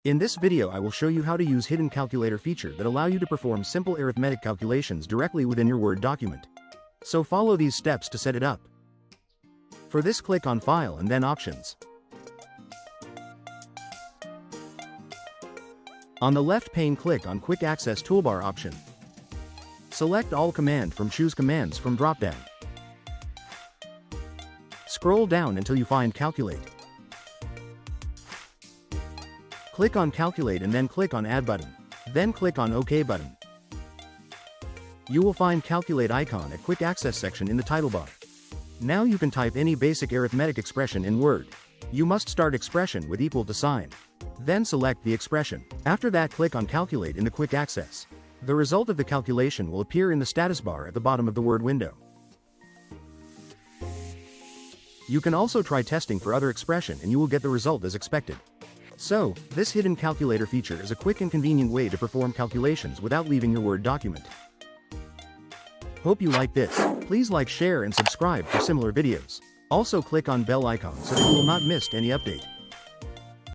In this video I will show you how to use hidden calculator feature that allow you to perform simple arithmetic calculations directly within your Word document. So follow these steps to set it up. For this, click on File and then Options. On the left pane, click on Quick Access Toolbar option. Select All Command from Choose Commands from dropdown. Scroll down until you find Calculate. Click on Calculate and then click on Add button. Then click on OK button. You will find Calculate icon at Quick Access section in the title bar. Now you can type any basic arithmetic expression in Word. You must start expression with equal to sign. Then select the expression. After that, click on Calculate in the Quick Access. The result of the calculation will appear in the status bar at the bottom of the Word window. You can also try testing for other expression and you will get the result as expected. So, this hidden calculator feature is a quick and convenient way to perform calculations without leaving your Word document. Hope you like this. Please like, share and subscribe for similar videos. Also click on bell icon so that you will not miss any update.